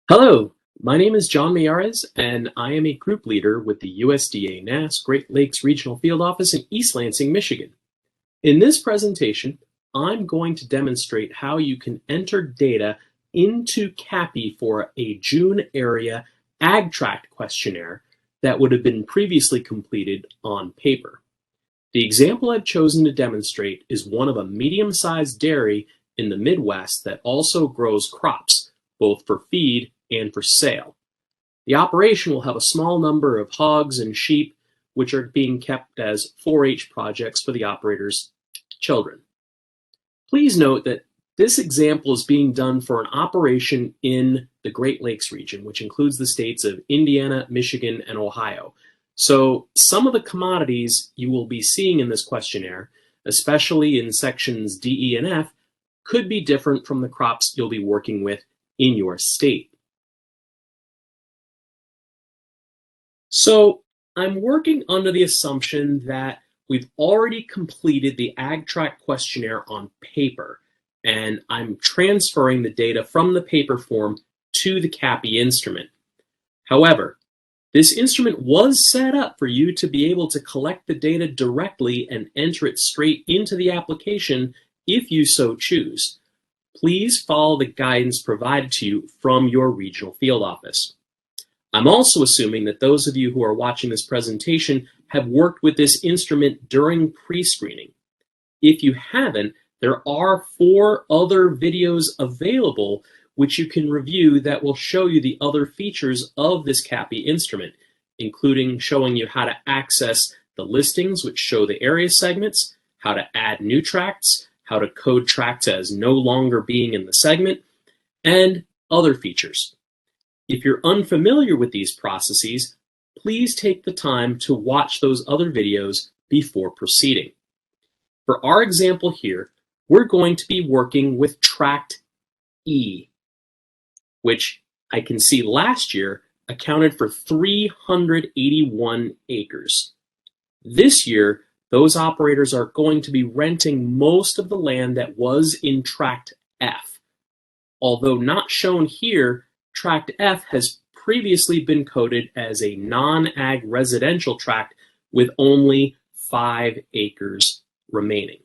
Hello, my name is John Mayares, and I am a group leader with the USDA NASS Great Lakes Regional Field Office in East Lansing, Michigan. In this presentation, I'm going to demonstrate how you can enter data into CAPI for a June area Ag Tract questionnaire that would have been previously completed on paper. The example I've chosen to demonstrate is one of a medium-sized dairy in the Midwest that also grows crops, both for feed and for sale. The operation will have a small number of hogs and sheep, which are being kept as 4-H projects for the operator's children. Please note that this example is being done for an operation in the Great Lakes region, which includes the states of Indiana, Michigan, and Ohio. So some of the commodities you will be seeing in this questionnaire, especially in sections D, E, and F, could be different from the crops you'll be working with in your state. So I'm working under the assumption that we've already completed the Ag Tract questionnaire on paper, and I'm transferring the data from the paper form to the CAPI instrument. However, this instrument was set up for you to be able to collect the data directly and enter it straight into the application if you so choose. Please follow the guidance provided to you from your regional field office. I'm also assuming that those of you who are watching this presentation have worked with this instrument during pre-screening. If you haven't, there are 4 other videos available which you can review that will show you the other features of this CAPI instrument, including showing you how to access the listings which show the area segments, how to add new tracts, how to code tracts as no longer being in the segment, and other features. If you're unfamiliar with these processes, please take the time to watch those other videos before proceeding. For our example here, we're going to be working with Tract E, which I can see last year accounted for 381 acres. This year, those operators are going to be renting most of the land that was in Tract F. Although not shown here, Tract F has previously been coded as a non-ag residential tract with only 5 acres remaining.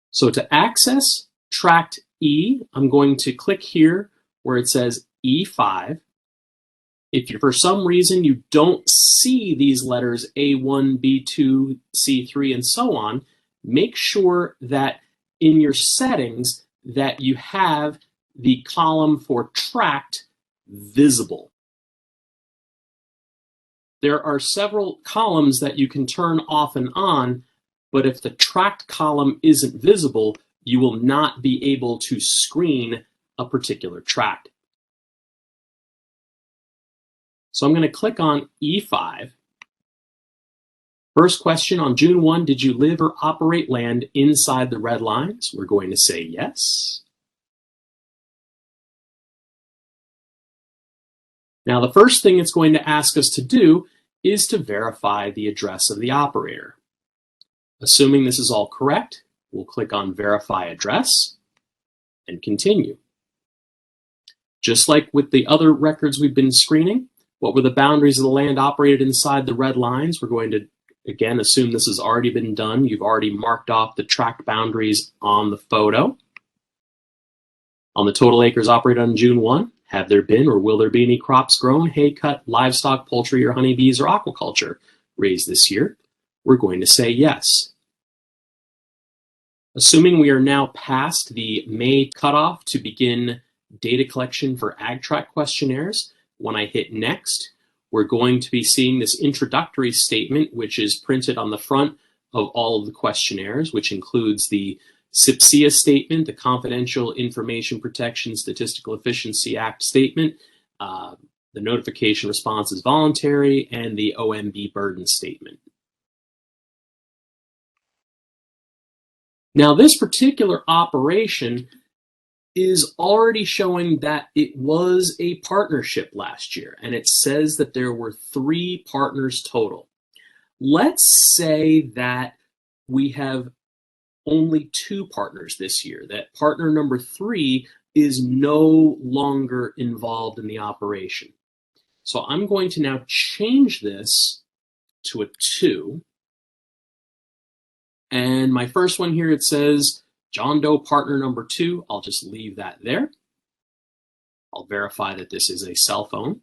So to access Tract E, I'm going to click here where it says E5. If for some reason you don't see these letters A1, B2, C3, and so on, make sure that in your settings that you have the column for tract visible. There are several columns that you can turn off and on, but if the tract column isn't visible, you will not be able to screen a particular tract. So I'm going to click on E5. First question on June 1, did you live or operate land inside the red lines? We're going to say yes. Now, the first thing it's going to ask us to do is to verify the address of the operator. Assuming this is all correct, we'll click on Verify Address and continue. Just like with the other records we've been screening, what were the boundaries of the land operated inside the red lines? We're going to, again, assume this has already been done. You've already marked off the tract boundaries on the photo. On the total acres operated on June 1, have there been or will there be any crops grown, hay cut, livestock, poultry, or honeybees, or aquaculture raised this year? We're going to say yes. Assuming we are now past the May cutoff to begin data collection for Ag Tract questionnaires, when I hit Next, we're going to be seeing this introductory statement, which is printed on the front of all of the questionnaires, which includes the SIPSIA statement, the Confidential Information Protection Statistical Efficiency Act statement, the notification response is voluntary, and the OMB burden statement. Now, this particular operation is already showing that it was a partnership last year, and it says that there were 3 partners total. Let's say that we have only 2 partners this year, that partner number 3 is no longer involved in the operation. So I'm going to now change this to a 2. And my first one here, it says John Doe partner number 2. I'll just leave that there. I'll verify that this is a cell phone.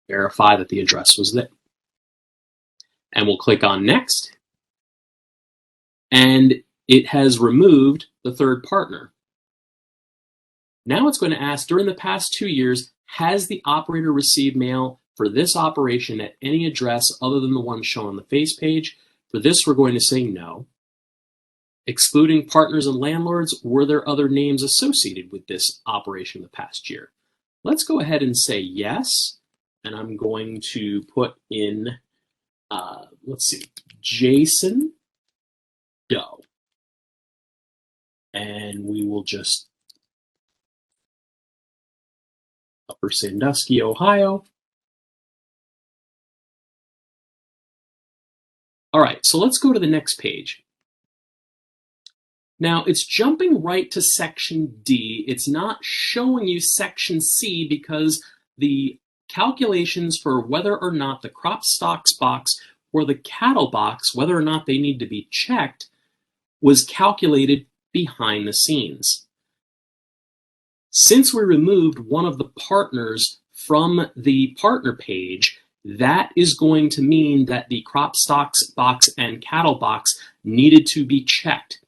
Verify that the address was there. And we'll click on next. And it has removed the 3rd partner. Now it's going to ask, during the past 2 years, has the operator received mail for this operation at any address other than the one shown on the face page? For this, we're going to say no. Excluding partners and landlords, were there other names associated with this operation the past year? Let's go ahead and say yes. And I'm going to put in, let's see, Jason Doe. And we will just Upper Sandusky, Ohio. All right, so let's go to the next page. Now, it's jumping right to section D. It's not showing you section C because the calculations for whether or not the crop stocks box or the cattle box, whether or not they need to be checked, was calculated behind the scenes. Since we removed one of the partners from the partner page, that is going to mean that the crop stocks box and cattle box needed to be checked.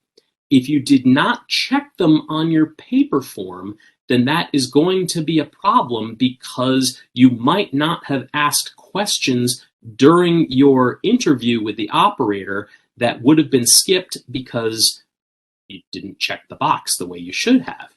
If you did not check them on your paper form, then that is going to be a problem because you might not have asked questions during your interview with the operator that would have been skipped because you didn't check the box the way you should have.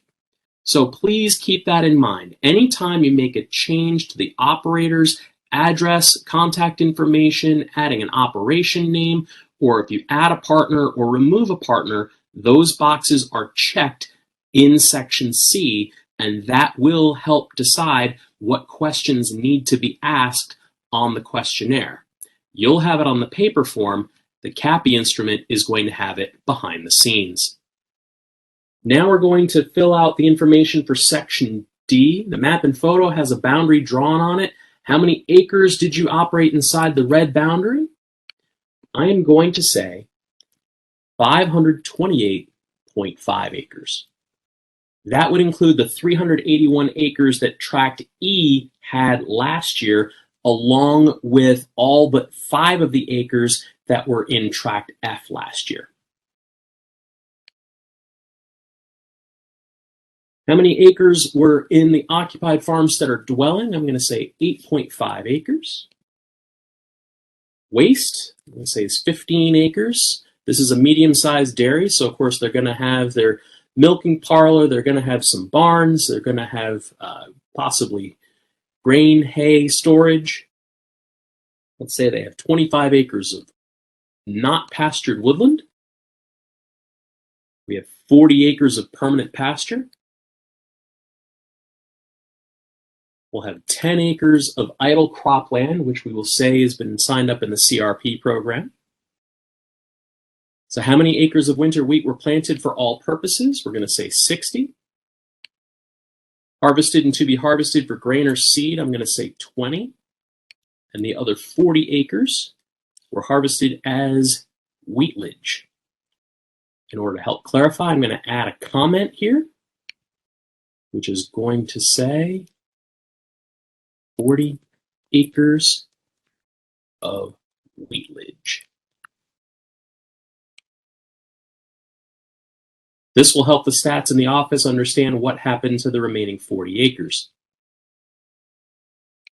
So please keep that in mind. Anytime you make a change to the operator's address, contact information, adding an operation name, or if you add a partner or remove a partner, those boxes are checked in section C, and that will help decide what questions need to be asked on the questionnaire. You'll have it on the paper form. The CAPI instrument is going to have it behind the scenes. Now we're going to fill out the information for section D. The map and photo has a boundary drawn on it. How many acres did you operate inside the red boundary? I am going to say 528.5 acres. That would include the 381 acres that Tract E had last year, along with all but 5 of the acres that were in Tract F last year. How many acres were in the occupied farmsteader dwelling? I'm going to say 8.5 acres. Waste, I'm going to say is 15 acres. This is a medium-sized dairy, so of course they're going to have their milking parlor, they're going to have some barns, they're going to have possibly grain, hay, storage. Let's say they have 25 acres of not pastured woodland. We have 40 acres of permanent pasture. We'll have 10 acres of idle cropland, which we will say has been signed up in the CRP program. So how many acres of winter wheat were planted for all purposes? We're going to say 60. Harvested and to be harvested for grain or seed, I'm going to say 20. And the other 40 acres were harvested as wheatlage. In order to help clarify, I'm going to add a comment here, which is going to say 40 acres of wheatlage. This will help the stats in the office understand what happened to the remaining 40 acres.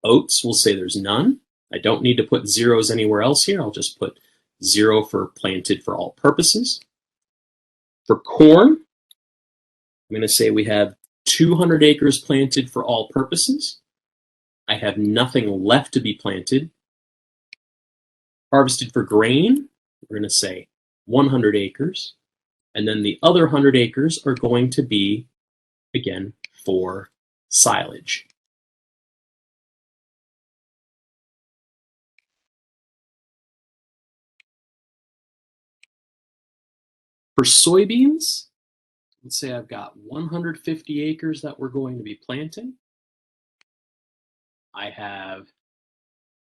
Oats, we'll say there's none. I don't need to put zeros anywhere else here. I'll just put 0 for planted for all purposes. For corn, I'm going to say we have 200 acres planted for all purposes. I have nothing left to be planted. Harvested for grain, we're going to say 100 acres. And then the other 100 acres are going to be, again, for silage. For soybeans, let's say I've got 150 acres that we're going to be planting. I have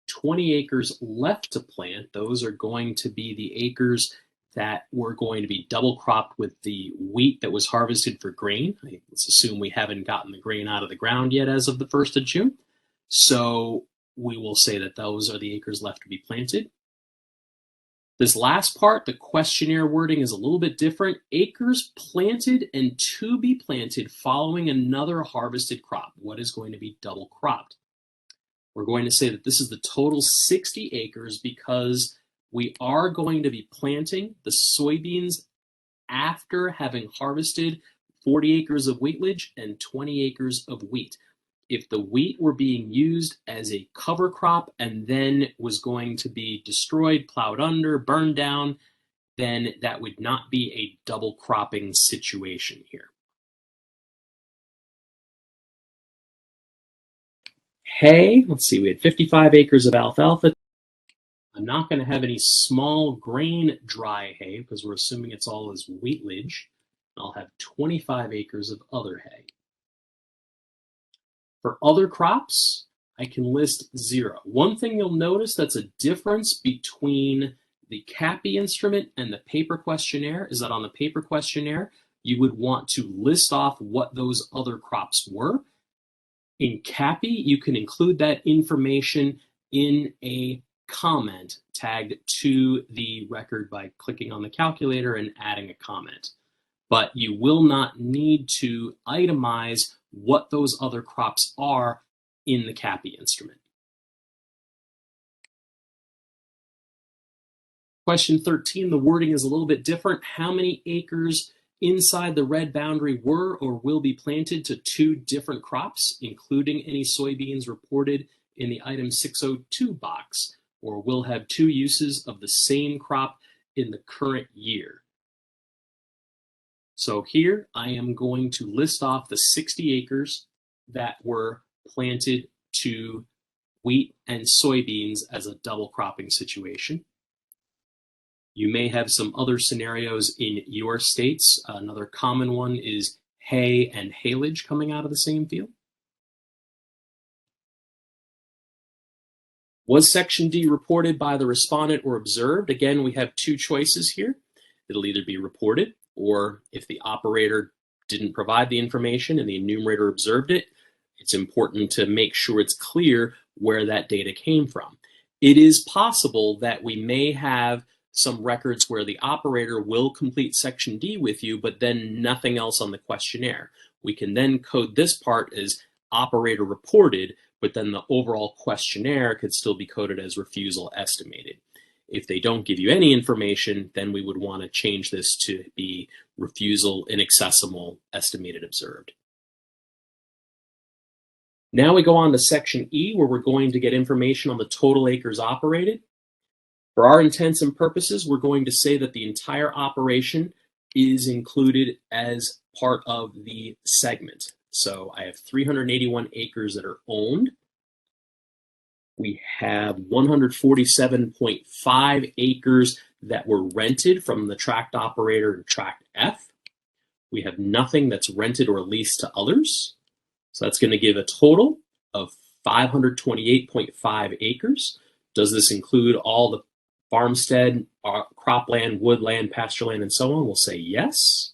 20 acres left to plant. Those are going to be the acres that we're going to be double cropped with the wheat that was harvested for grain. Let's assume we haven't gotten the grain out of the ground yet as of the 1st of June. So we will say that those are the acres left to be planted. This last part, the questionnaire wording is a little bit different. Acres planted and to be planted following another harvested crop. What is going to be double cropped? We're going to say that this is the total 60 acres because we are going to be planting the soybeans after having harvested 40 acres of wheatledge and 20 acres of wheat. If the wheat were being used as a cover crop and then was going to be destroyed, plowed under, burned down, then that would not be a double cropping situation here. Hay, let's see, we had 55 acres of alfalfa. I'm not going to have any small grain dry hay because we're assuming it's all as wheatledge. I'll have 25 acres of other hay. For other crops, I can list 0. One thing you'll notice that's a difference between the CAPI instrument and the paper questionnaire is that on the paper questionnaire, you would want to list off what those other crops were. In CAPI, you can include that information in a comment tagged to the record by clicking on the calculator and adding a comment. But you will not need to itemize what those other crops are in the CAPI instrument. Question 13, the wording is a little bit different. How many acres inside the red boundary were or will be planted to 2 different crops, including any soybeans reported in the item 602 box, or will have 2 uses of the same crop in the current year? So here I am going to list off the 60 acres that were planted to wheat and soybeans as a double cropping situation. You may have some other scenarios in your states. Another common one is hay and haylage coming out of the same field. Was Section D reported by the respondent or observed? Again, we have 2 choices here. It'll either be reported, or if the operator didn't provide the information and the enumerator observed it, it's important to make sure it's clear where that data came from. It is possible that we may have some records where the operator will complete Section D with you, but then nothing else on the questionnaire. We can then code this part as operator reported, but then the overall questionnaire could still be coded as refusal estimated. If they don't give you any information, then we would want to change this to be refusal inaccessible estimated observed. Now we go on to Section E, where we're going to get information on the total acres operated. For our intents and purposes, we're going to say that the entire operation is included as part of the segment. So I have 381 acres that are owned. We have 147.5 acres that were rented from the tract operator in Tract F. We have nothing that's rented or leased to others. So that's going to give a total of 528.5 acres. Does this include all the farmstead, cropland, woodland, pastureland, and so on? We'll say yes.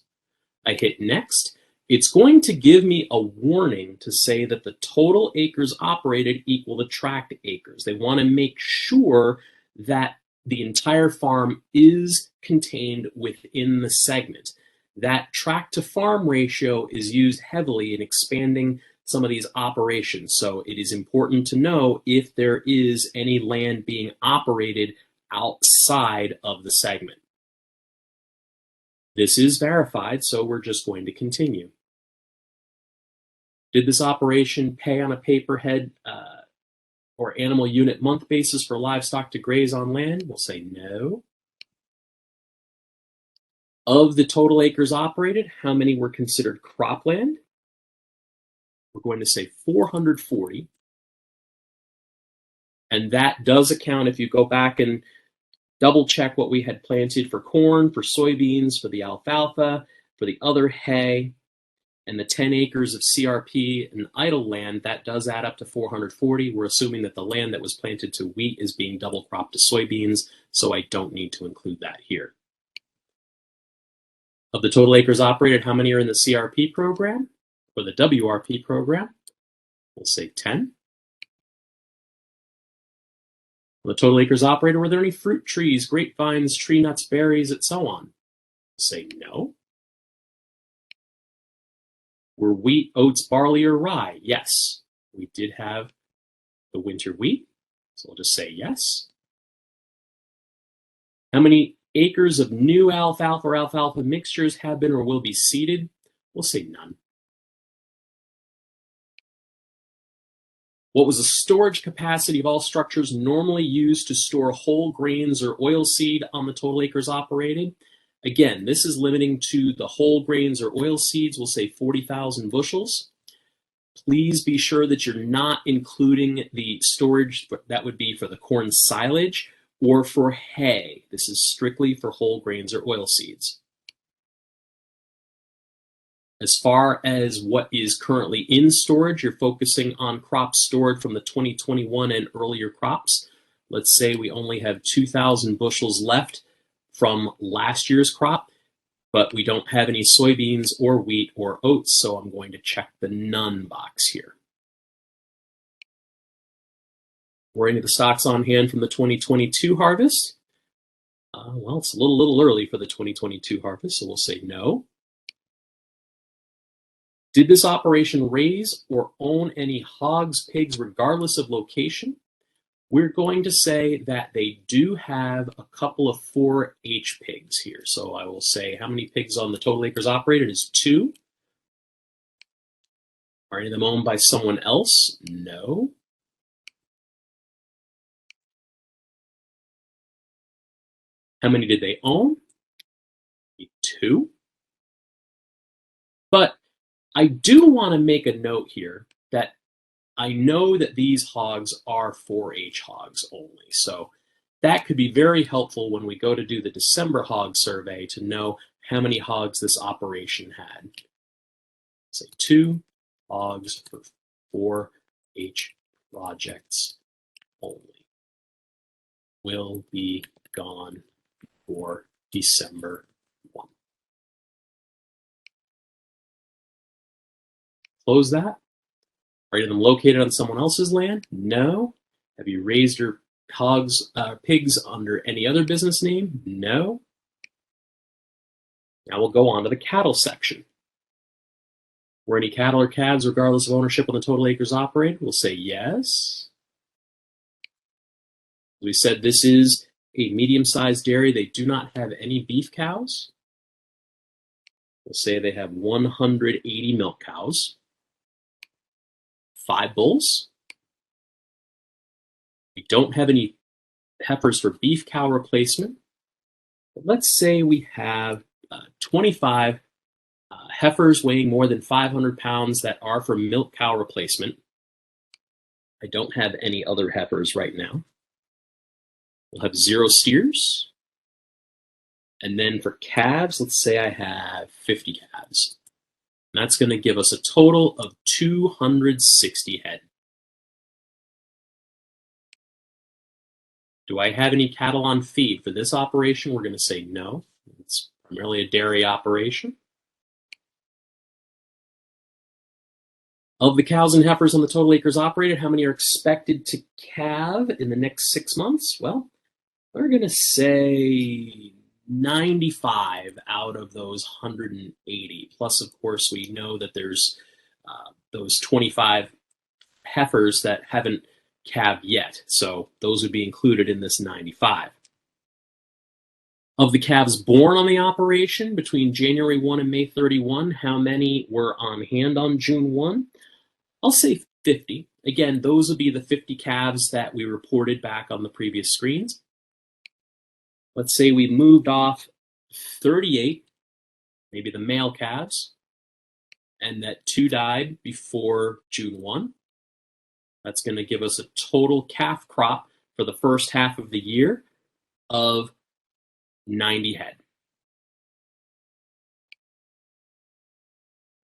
I hit next. It's going to give me a warning to say that the total acres operated equal the tract acres. They want to make sure that the entire farm is contained within the segment. That tract to farm ratio is used heavily in expanding some of these operations. So it is important to know if there is any land being operated outside of the segment. This is verified, so we're just going to continue. Did this operation pay on a paper head or animal unit month basis for livestock to graze on land? We'll say no. Of the total acres operated, how many were considered cropland? We're going to say 440. And that does account, if you go back and double check what we had planted for corn, for soybeans, for the alfalfa, for the other hay, and the 10 acres of CRP and idle land, that does add up to 440. We're assuming that the land that was planted to wheat is being double cropped to soybeans, so I don't need to include that here. Of the total acres operated, how many are in the CRP program or the WRP program? We'll say 10. The total acres operated, were there any fruit trees, grapevines, tree nuts, berries, and so on? Say no. Were wheat, oats, barley, or rye? Yes. We did have the winter wheat, so we'll just say yes. How many acres of new alfalfa or alfalfa mixtures have been or will be seeded? We'll say none. What was the storage capacity of all structures normally used to store whole grains or oilseed on the total acres operated? Again, this is limiting to the whole grains or oilseeds. We'll say 40,000 bushels. Please be sure that you're not including the storage that would be for the corn silage or for hay. This is strictly for whole grains or oilseeds. As far as what is currently in storage, you're focusing on crops stored from the 2021 and earlier crops. Let's say we only have 2,000 bushels left from last year's crop, but we don't have any soybeans or wheat or oats, so I'm going to check the none box here. Were any of the stocks on hand from the 2022 harvest? Well, it's a little early for the 2022 harvest, so we'll say no. Did this operation raise or own any hogs, pigs, regardless of location? We're going to say that they do have a couple of 4-H pigs here. So I will say how many pigs on the total acres operated is 2. Are any of them owned by someone else? No. How many did they own? 2. But I do want to make a note here that I know that these hogs are 4-H hogs only. So that could be very helpful when we go to do the December hog survey to know how many hogs this operation had. Say 2 hogs for 4-H projects only will be gone for December 1. Close that. Are any of them located on someone else's land? No. Have you raised your pigs under any other business name? No. Now we'll go on to the cattle section. Were any cattle or calves, regardless of ownership, on the total acres operated? We'll say yes. We said this is a medium-sized dairy. They do not have any beef cows. We'll say they have 180 milk cows, 5 bulls. We don't have any heifers for beef cow replacement. But let's say we have 25 heifers weighing more than 500 pounds that are for milk cow replacement. I don't have any other heifers right now. We'll have 0 steers. And then for calves, let's say I have 50 calves. And that's going to give us a total of 260 head. Do I have any cattle on feed? For this operation, we're going to say no. It's primarily a dairy operation. Of the cows and heifers on the total acres operated, how many are expected to calve in the next 6 months? Well, we're going to say 95 out of those 180. Plus, of course, we know that there's those 25 heifers that haven't calved yet. So those would be included in this 95. Of the calves born on the operation between January 1 and May 31, how many were on hand on June 1? I'll say 50. Again, those would be the 50 calves that we reported back on the previous screens. Let's say we moved off 38, maybe the male calves, and that 2 died before June 1. That's going to give us a total calf crop for the first half of the year of 90 head.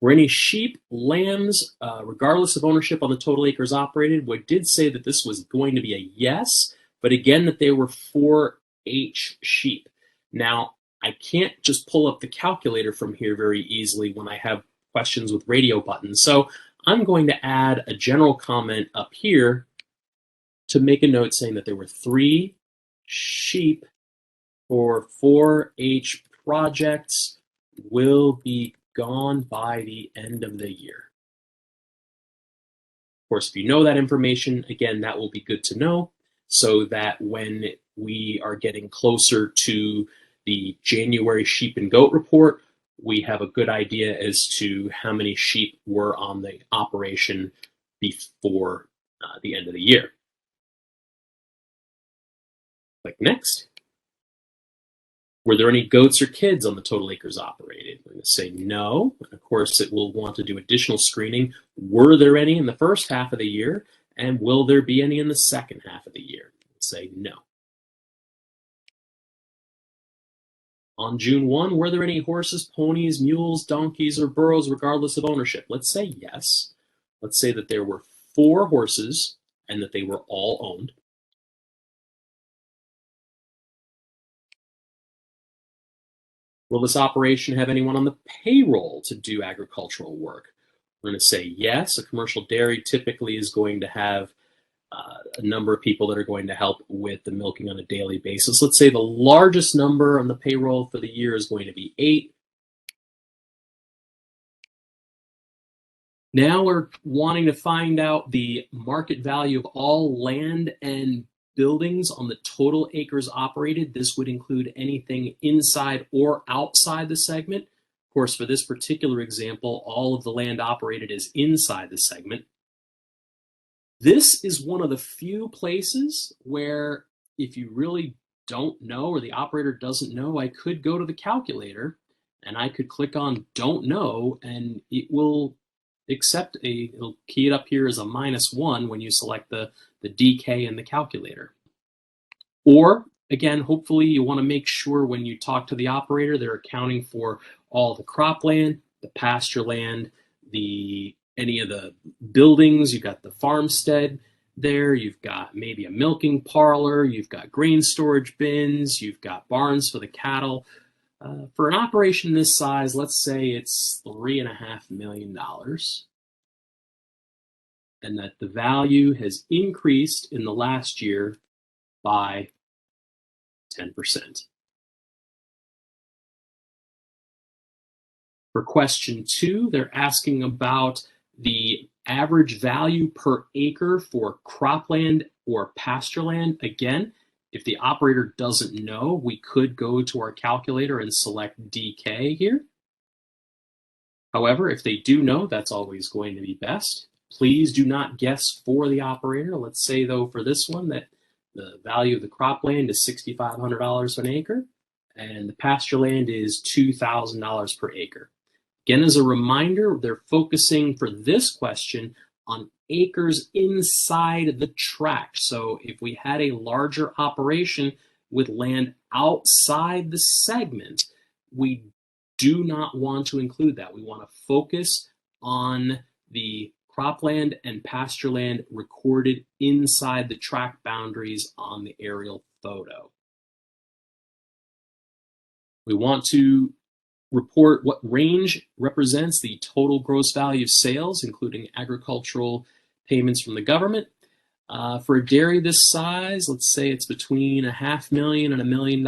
Were any sheep, lambs, regardless of ownership on the total acres operated? We did say that this was going to be a yes, but again that they were 4-H sheep. Now, I can't just pull up the calculator from here very easily when I have questions with radio buttons. So I'm going to add a general comment up here to make a note saying that there were 3 sheep for 4-H projects will be gone by the end of the year. Of course, if you know that information, again, that will be good to know so that when we are getting closer to the January sheep and goat report, we have a good idea as to how many sheep were on the operation before the end of the year. Click next. Were there any goats or kids on the total acres operated? We're going to say no. And of course, it will want to do additional screening. Were there any in the first half of the year? And will there be any in the second half of the year? Say no. On June 1, were there any horses, ponies, mules, donkeys, or burros, regardless of ownership? Let's say yes. Let's say that there were 4 horses and that they were all owned. Will this operation have anyone on the payroll to do agricultural work? We're going to say yes. A commercial dairy typically is going to have a number of people that are going to help with the milking on a daily basis. Let's say the largest number on the payroll for the year is going to be 8. Now we're wanting to find out the market value of all land and buildings on the total acres operated. This would include anything inside or outside the segment. Of course, for this particular example, all of the land operated is inside the segment. This is one of the few places where if you really don't know or the operator doesn't know, I could go to the calculator and I could click on don't know and it will it'll key it up here as a -1 when you select the DK in the calculator. Or again, hopefully you want to make sure when you talk to the operator, they're accounting for all the cropland, the pasture land, any of the buildings. You've got the farmstead there, you've got maybe a milking parlor, you've got grain storage bins, you've got barns for the cattle. For an operation this size, let's say it's $3.5 million, and that the value has increased in the last year by 10%. For question 2, they're asking about the average value per acre for cropland or pasture land. Again, if the operator doesn't know, we could go to our calculator and select DK here. However, if they do know, that's always going to be best. Please do not guess for the operator. Let's say, though, for this one that the value of the cropland is $6,500 an acre, and the pasture land is $2,000 per acre. Again, as a reminder, they're focusing for this question on acres inside the tract. So if we had a larger operation with land outside the segment, we do not want to include that. We want to focus on the cropland and pasture land recorded inside the tract boundaries on the aerial photo. We want to report what range represents the total gross value of sales, including agricultural payments from the government. For a dairy this size, let's say it's between $500,000 and $1 million.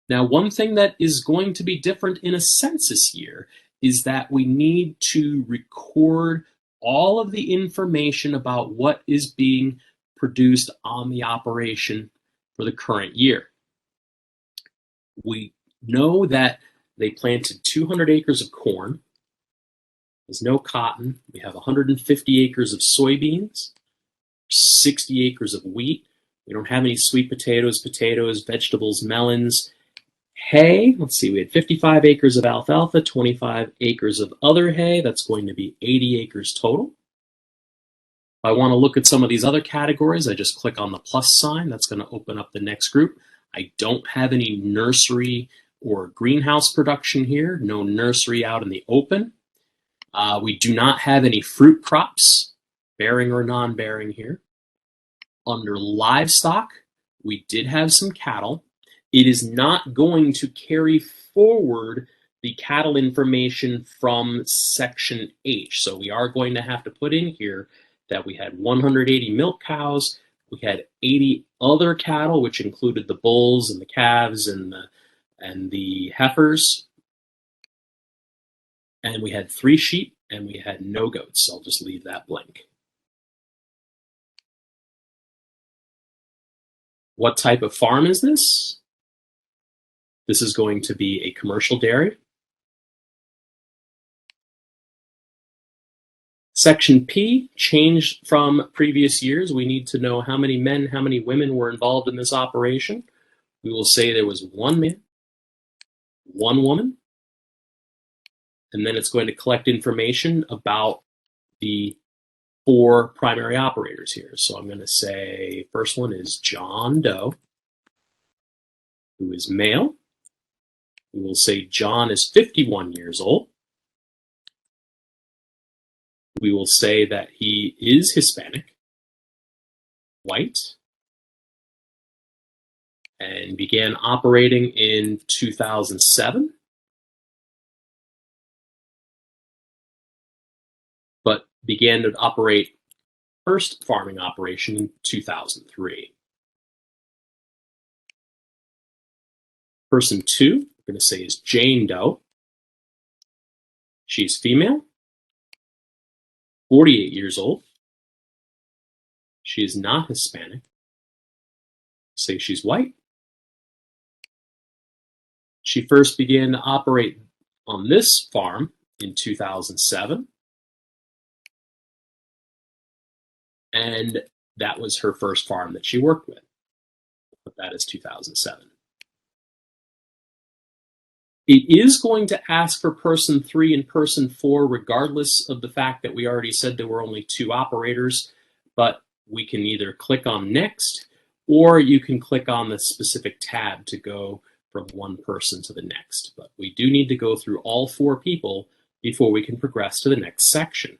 Now, one thing that is going to be different in a census year is that we need to record all of the information about what is being produced on the operation for the current year. We know that they planted 200 acres of corn. There's no cotton. We have 150 acres of soybeans, 60 acres of wheat. We don't have any sweet potatoes, vegetables, melons, hay. Let's see, we had 55 acres of alfalfa, 25 acres of other hay. That's going to be 80 acres total. If I want to look at some of these other categories, I just click on the plus sign. That's going to open up the next group. I don't have any nursery or greenhouse production here. No nursery out in the open. We do not have any fruit crops, bearing or non-bearing here. Under livestock, we did have some cattle. It is not going to carry forward the cattle information from section H. So we are going to have to put in here that we had 180 milk cows, we had 80 other cattle, which included the bulls and the calves and the heifers, and we had 3 sheep, and we had no goats. So I'll just leave that blank. What type of farm is this? This is going to be a commercial dairy. Section P changed from previous years. We need to know how many men, how many women were involved in this operation. We will say there was 1 man, 1 woman, and then it's going to collect information about the 4 primary operators here. So I'm going to say first one is John Doe, who is male. We will say John is 51 years old. We will say that he is Hispanic, white, and began operating in 2007, but began to operate first farming operation in 2003. Person 2, we're going to say is Jane Doe. She's female, 48 years old. She is not Hispanic. Say she's white. She first began to operate on this farm in 2007. And that was her first farm that she worked with. But that is 2007. It is going to ask for person 3 and person 4, regardless of the fact that we already said there were only 2 operators, but we can either click on next, or you can click on the specific tab to go from one person to the next. But we do need to go through all 4 people before we can progress to the next section.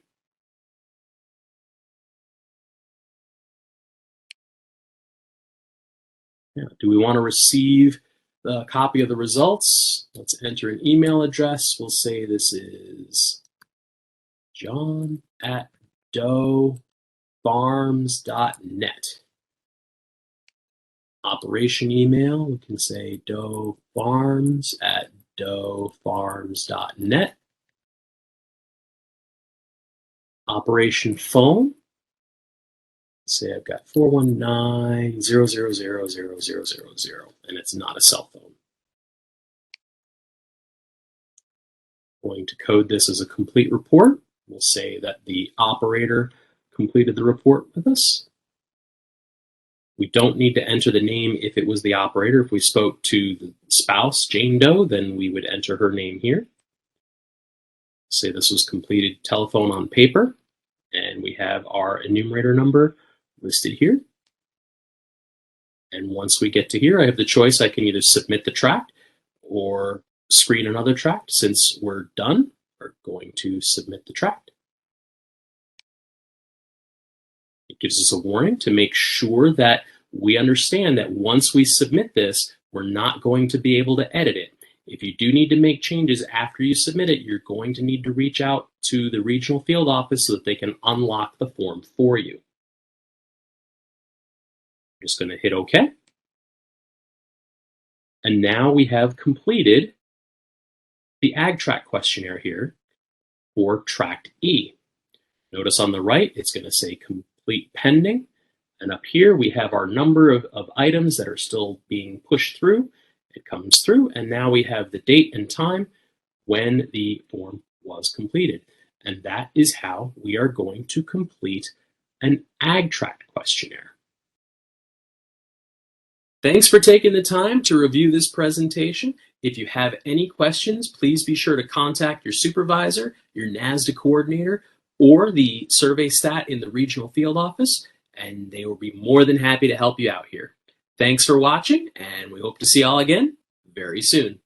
Now, do we want to receive a copy of the results? Let's enter an email address. We'll say this is john@doefarms.net. Operation email, we can say doefarms@doefarms.net. Operation phone, say I've got 419-000-0000, and it's not a cell phone. I'm going to code this as a complete report. We'll say that the operator completed the report with us. We don't need to enter the name if it was the operator. If we spoke to the spouse, Jane Doe, then we would enter her name here. Say this was completed telephone on paper, and we have our enumerator number listed here. And once we get to here, I have the choice. I can either submit the tract or screen another tract. Since we're done, we're going to submit the tract. It gives us a warning to make sure that we understand that once we submit this, we're not going to be able to edit it. If you do need to make changes after you submit it, you're going to need to reach out to the regional field office so that they can unlock the form for you. I'm just going to hit OK. And now we have completed the AgTract questionnaire here for Tract E. Notice on the right, it's going to say complete pending. And up here, we have our number of items that are still being pushed through. It comes through, and now we have the date and time when the form was completed. And that is how we are going to complete an AgTract questionnaire. Thanks for taking the time to review this presentation. If you have any questions, please be sure to contact your supervisor, your NASDA coordinator, or the survey stat in the regional field office, and they will be more than happy to help you out here. Thanks for watching, and we hope to see you all again very soon.